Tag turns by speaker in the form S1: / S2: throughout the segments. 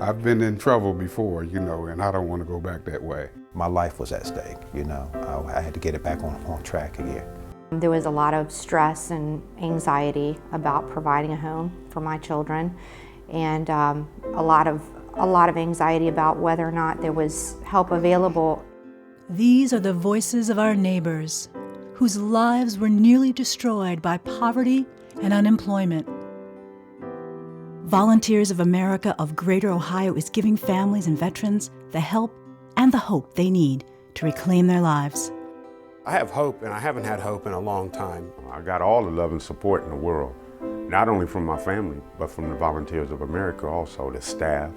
S1: I've been in trouble before, and I don't want to go back that way.
S2: My life was at stake, I had to get it back on track again.
S3: There was a lot of stress and anxiety about providing a home for my children, and a lot of anxiety about whether or not there was help available.
S4: These are the voices of our neighbors, whose lives were nearly destroyed by poverty and unemployment. Volunteers of America of Greater Ohio is giving families and veterans the help and the hope they need to reclaim their lives.
S5: I have hope, and I haven't had hope in a long time.
S6: I got all the love and support in the world, not only from my family, but from the Volunteers of America also, the staff,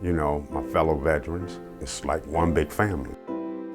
S6: my fellow veterans. It's like one big family.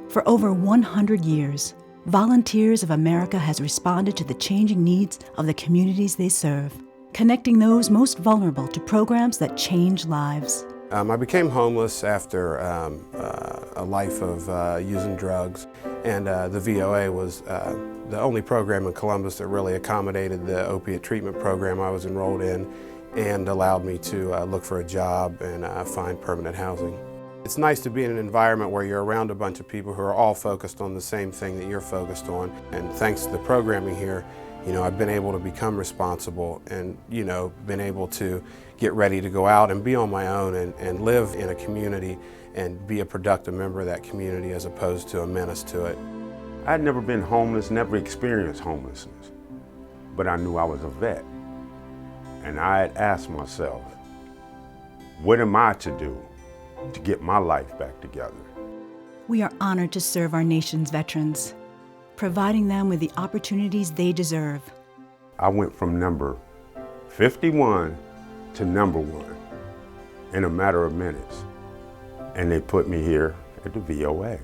S4: For over 100 years, Volunteers of America has responded to the changing needs of the communities they serve, connecting those most vulnerable to programs that change lives.
S5: I became homeless after a life of using drugs, and the VOA was the only program in Columbus that really accommodated the opiate treatment program I was enrolled in and allowed me to look for a job and find permanent housing. It's nice to be in an environment where you're around a bunch of people who are all focused on the same thing that you're focused on, and thanks to the programming here, I've been able to become responsible and, been able to get ready to go out and be on my own and live in a community and be a productive member of that community as opposed to a menace to it.
S6: I'd never been homeless, never experienced homelessness, but I knew I was a vet. And I had asked myself, what am I to do to get my life back together?
S4: We are honored to serve our nation's veterans, providing them with the opportunities they deserve.
S6: I went from number 51 to number 1 in a matter of minutes, and they put me here at the VOA.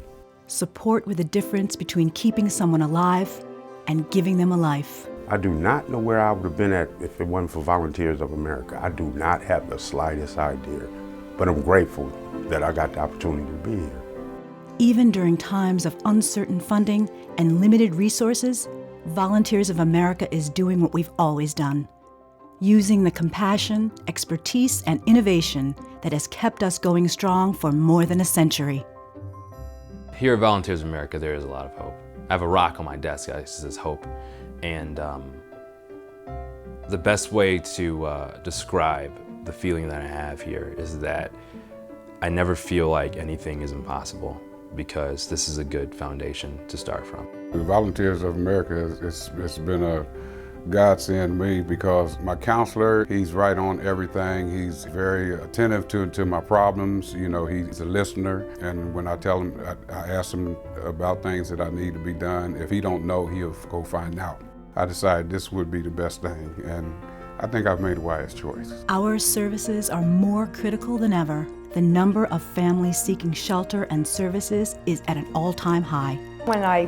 S4: Support with the difference between keeping someone alive and giving them a life.
S6: I do not know where I would have been at if it wasn't for Volunteers of America. I do not have the slightest idea, but I'm grateful that I got the opportunity to be here.
S4: Even during times of uncertain funding and limited resources, Volunteers of America is doing what we've always done, using the compassion, expertise, and innovation that has kept us going strong for more than a century.
S7: Here at Volunteers of America, there is a lot of hope. I have a rock on my desk that says hope, and the best way to describe the feeling that I have here is that I never feel like anything is impossible, because this is a good foundation to start from.
S1: The Volunteers of America, it's been a godsend to me because my counselor, he's right on everything. He's very attentive to my problems. He's a listener, and when I tell him, I ask him about things that I need to be done. If he don't know, he'll go find out. I decided this would be the best thing, and I think I've made a wise choice.
S4: Our services are more critical than ever. The number of families seeking shelter and services is at an all-time high.
S8: When I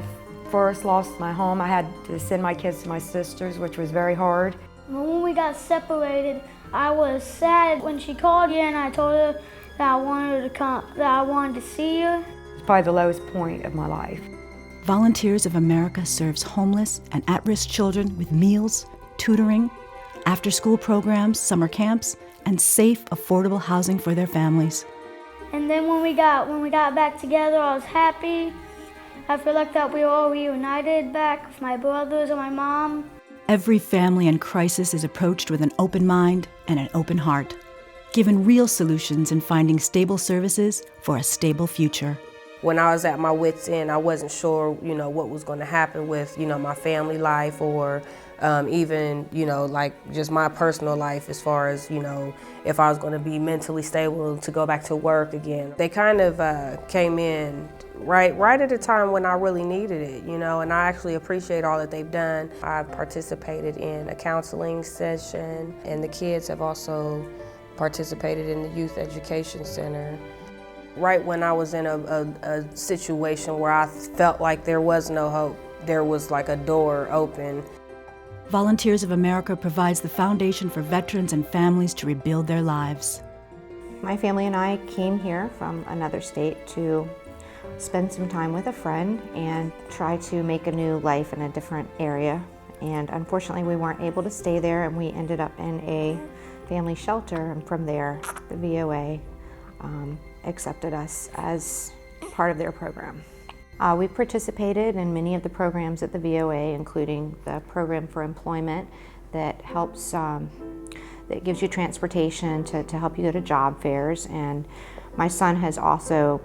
S8: first lost my home, I had to send my kids to my sister's, which was very hard.
S9: When we got separated, I was sad when she called you and I told her that I wanted her to come, that I wanted to see her.
S8: It's probably the lowest point of my life.
S4: Volunteers of America serves homeless and at-risk children with meals, tutoring, after-school programs, summer camps, and safe, affordable housing for their families.
S9: And then when we got back together, I was happy. I feel like that we were all reunited back with my brothers and my mom.
S4: Every family in crisis is approached with an open mind and an open heart, given real solutions in finding stable services for a stable future.
S10: When I was at my wit's end, I wasn't sure, what was going to happen with, my family life or even, like just my personal life as far as, if I was going to be mentally stable to go back to work again. They kind of came in right at a time when I really needed it, and I actually appreciate all that they've done. I've participated in a counseling session, and the kids have also participated in the Youth Education Center. Right when I was in a situation where I felt like there was no hope, there was like a door open.
S4: Volunteers of America provides the foundation for veterans and families to rebuild their lives.
S3: My family and I came here from another state to spend some time with a friend and try to make a new life in a different area. And unfortunately, we weren't able to stay there, and we ended up in a family shelter, and from there, the VOA accepted us as part of their program. We participated in many of the programs at the VOA, including the program for employment that helps, that gives you transportation to help you go to job fairs. And my son has also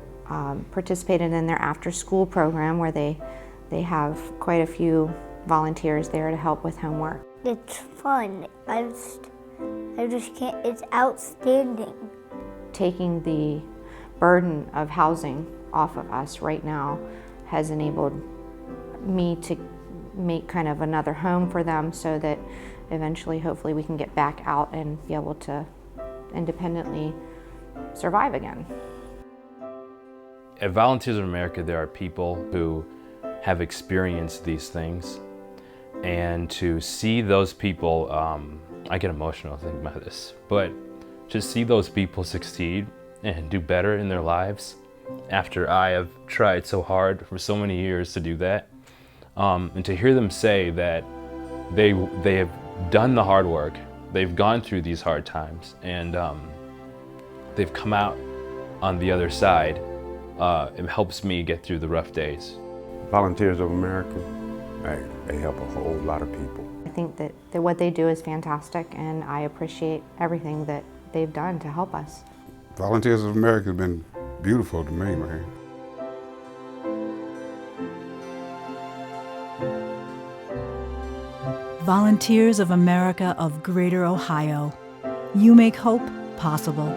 S3: participated in their after-school program where they have quite a few volunteers there to help with homework.
S9: It's fun. I just can't, it's outstanding.
S3: Taking the burden of housing off of us right now has enabled me to make kind of another home for them so that eventually, hopefully, we can get back out and be able to independently survive again.
S7: At Volunteers of America, there are people who have experienced these things, and to see those people, I get emotional thinking about this, but to see those people succeed and do better in their lives after I have tried so hard for so many years to do that, and to hear them say that they have done the hard work, they've gone through these hard times, and they've come out on the other side, it helps me get through the rough days.
S6: Volunteers of America, they help a whole lot of people.
S3: I think that what they do is fantastic, and I appreciate everything that they've done to help us.
S1: Volunteers of America has been beautiful to me, man.
S4: Volunteers of America of Greater Ohio, you make hope possible.